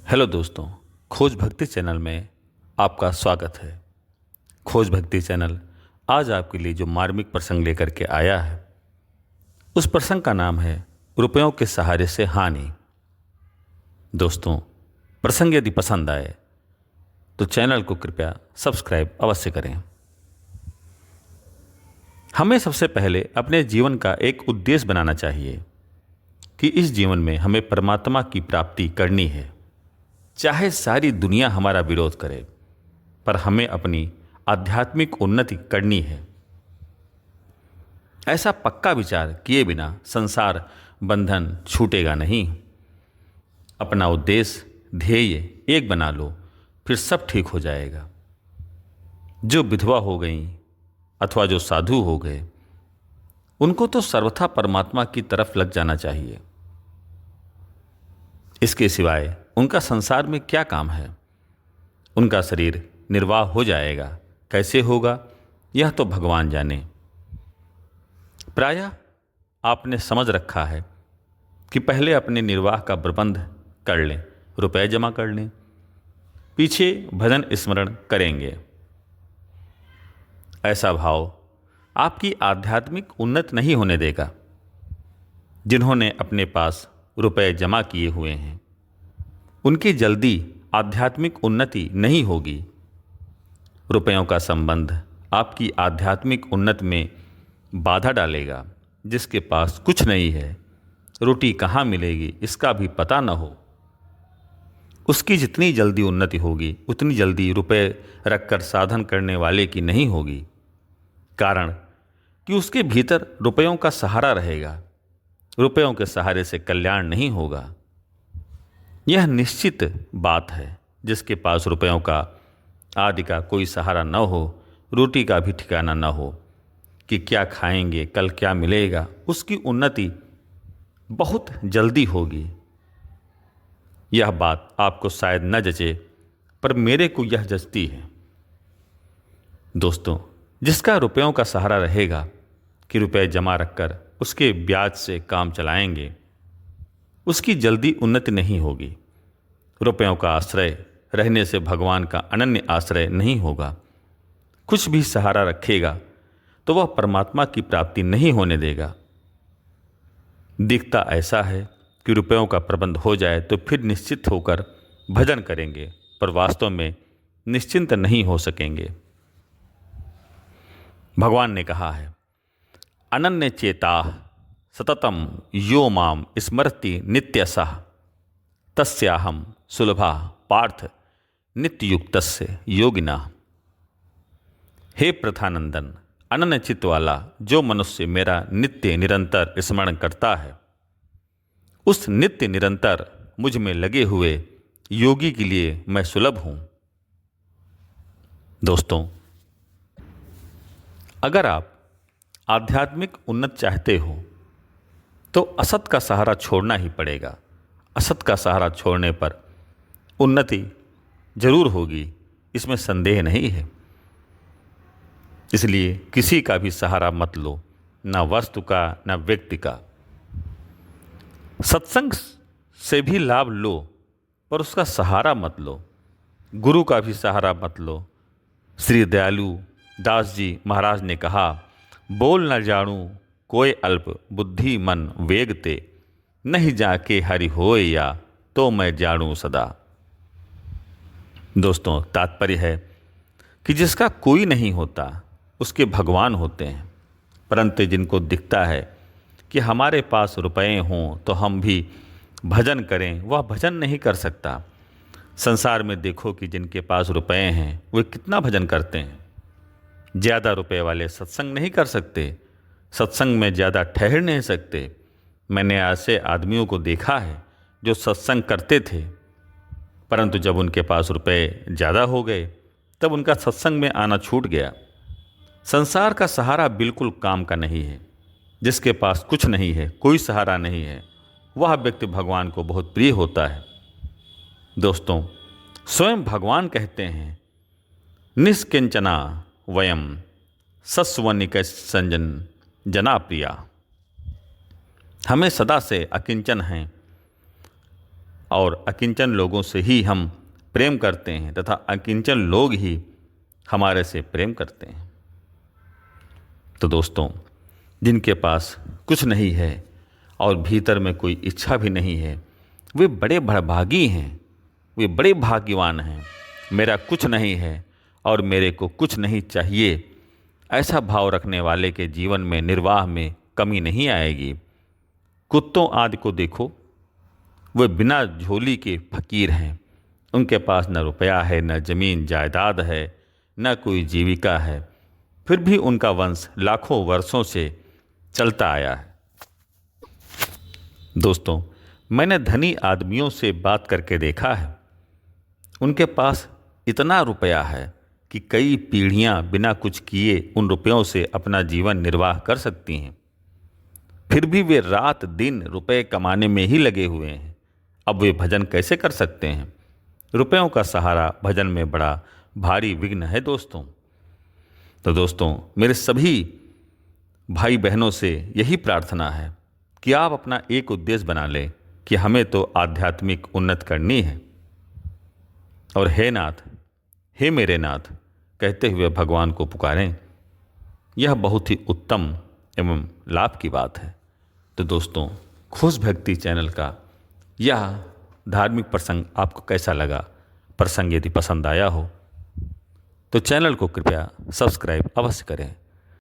Hello दोस्तों, खोज भक्ति चैनल में आपका स्वागत है। खोज भक्ति चैनल आज आपके लिए जो मार्मिक प्रसंग लेकर के आया है, उस प्रसंग का नाम है रुपयों के सहारे से हानि। दोस्तों, प्रसंग यदि पसंद आए तो चैनल को कृपया सब्सक्राइब अवश्य करें। हमें सबसे पहले अपने जीवन का एक उद्देश्य बनाना चाहिए कि इस जीवन में हमें परमात्मा की प्राप्ति करनी है। चाहे सारी दुनिया हमारा विरोध करे, पर हमें अपनी आध्यात्मिक उन्नति करनी है। ऐसा पक्का विचार किए बिना संसार बंधन छूटेगा नहीं। अपना उद्देश्य ध्येय एक बना लो, फिर सब ठीक हो जाएगा। जो विधवा हो गई अथवा जो साधु हो गए, उनको तो सर्वथा परमात्मा की तरफ लग जाना चाहिए। इसके सिवाय उनका संसार में क्या काम है। उनका शरीर निर्वाह हो जाएगा, कैसे होगा यह तो भगवान जाने। प्रायः आपने समझ रखा है कि पहले अपने निर्वाह का प्रबंध कर लें, रुपए जमा कर लें, पीछे भजन स्मरण करेंगे। ऐसा भाव आपकी आध्यात्मिक उन्नति नहीं होने देगा। जिन्होंने अपने पास रुपए जमा किए हुए हैं, उनकी जल्दी आध्यात्मिक उन्नति नहीं होगी। रुपयों का संबंध आपकी आध्यात्मिक उन्नति में बाधा डालेगा। जिसके पास कुछ नहीं है, रोटी कहाँ मिलेगी इसका भी पता न हो, उसकी जितनी जल्दी उन्नति होगी उतनी जल्दी रुपए रखकर साधन करने वाले की नहीं होगी। कारण कि उसके भीतर रुपयों का सहारा रहेगा। रुपयों के सहारे से कल्याण नहीं होगा। यह निश्चित बात है। जिसके पास रुपयों का आदि का कोई सहारा न हो, रोटी का भी ठिकाना न हो कि क्या खाएंगे, कल क्या मिलेगा, उसकी उन्नति बहुत जल्दी होगी। यह बात आपको शायद न जचे, पर मेरे को यह जचती है। दोस्तों, जिसका रुपयों का सहारा रहेगा कि रुपए जमा रखकर उसके ब्याज से काम चलाएंगे, उसकी जल्दी उन्नति नहीं होगी। रुपयों का आश्रय रहने से भगवान का अनन्य आश्रय नहीं होगा। कुछ भी सहारा रखेगा तो वह परमात्मा की प्राप्ति नहीं होने देगा। दिखता ऐसा है कि रुपयों का प्रबंध हो जाए तो फिर निश्चित होकर भजन करेंगे, पर वास्तव में निश्चिंत नहीं हो सकेंगे। भगवान ने कहा है, अनन्य चेता सततम यो माम स्मरति नित्यसः तस्याहम सुलभा पार्थ नित्ययुक्तस्य योगिना। हे प्रथानंदन, अनन्य चित्त वाला जो मनुष्य मेरा नित्य निरंतर स्मरण करता है, उस नित्य निरंतर मुझ में लगे हुए योगी के लिए मैं सुलभ हूं। दोस्तों, अगर आप आध्यात्मिक उन्नति चाहते हो तो असत का सहारा छोड़ना ही पड़ेगा। असत का सहारा छोड़ने पर उन्नति जरूर होगी, इसमें संदेह नहीं है। इसलिए किसी का भी सहारा मत लो, न वस्तु का न व्यक्ति का। सत्संग से भी लाभ लो, पर उसका सहारा मत लो। गुरु का भी सहारा मत लो। श्री दयालु दास जी महाराज ने कहा, बोल न जानू कोई अल्प बुद्धि मन वेगते, नहीं जाके हरि होए या तो मैं जानू सदा। दोस्तों, तात्पर्य है कि जिसका कोई नहीं होता उसके भगवान होते हैं, परंतु जिनको दिखता है कि हमारे पास रुपए हों तो हम भी भजन करें, वह भजन नहीं कर सकता। संसार में देखो कि जिनके पास रुपए हैं वे कितना भजन करते हैं। ज़्यादा रुपए वाले सत्संग नहीं कर सकते, सत्संग में ज़्यादा ठहर नहीं सकते। मैंने ऐसे आदमियों को देखा है जो सत्संग करते थे, परंतु जब उनके पास रुपए ज़्यादा हो गए तब उनका सत्संग में आना छूट गया। संसार का सहारा बिल्कुल काम का नहीं है। जिसके पास कुछ नहीं है, कोई सहारा नहीं है, वह व्यक्ति भगवान को बहुत प्रिय होता है। दोस्तों, स्वयं भगवान कहते हैं, निष्किंचना वयम सस्वनिक संजन जना प्रिया। हमें सदा से अकिंचन हैं और अकिंचन लोगों से ही हम प्रेम करते हैं तथा अकिंचन लोग ही हमारे से प्रेम करते हैं। तो दोस्तों, जिनके पास कुछ नहीं है और भीतर में कोई इच्छा भी नहीं है, वे बड़े भड़भागी हैं, वे बड़े भाग्यवान हैं। मेरा कुछ नहीं है और मेरे को कुछ नहीं चाहिए, ऐसा भाव रखने वाले के जीवन में निर्वाह में कमी नहीं आएगी। कुत्तों आदि को देखो, वे बिना झोली के फकीर हैं। उनके पास न रुपया है, न जमीन जायदाद है, न कोई जीविका है, फिर भी उनका वंश लाखों वर्षों से चलता आया है। दोस्तों, मैंने धनी आदमियों से बात करके देखा है, उनके पास इतना रुपया है कि कई पीढ़ियां बिना कुछ किए उन रुपयों से अपना जीवन निर्वाह कर सकती हैं। फिर भी वे रात दिन रुपए कमाने में ही लगे हुए हैं। अब वे भजन कैसे कर सकते हैं? रुपयों का सहारा भजन में बड़ा भारी विघ्न है दोस्तों। तो दोस्तों, मेरे सभी भाई बहनों से यही प्रार्थना है कि आप अपना एक उद्देश्य बना लें कि हमें तो आध्यात्मिक उन्नत करनी है, और हे नाथ, हे मेरे नाथ कहते हुए भगवान को पुकारें। यह बहुत ही उत्तम एवं लाभ की बात है। तो दोस्तों, खुश भक्ति चैनल का यह धार्मिक प्रसंग आपको कैसा लगा? प्रसंग यदि पसंद आया हो तो चैनल को कृपया सब्सक्राइब अवश्य करें।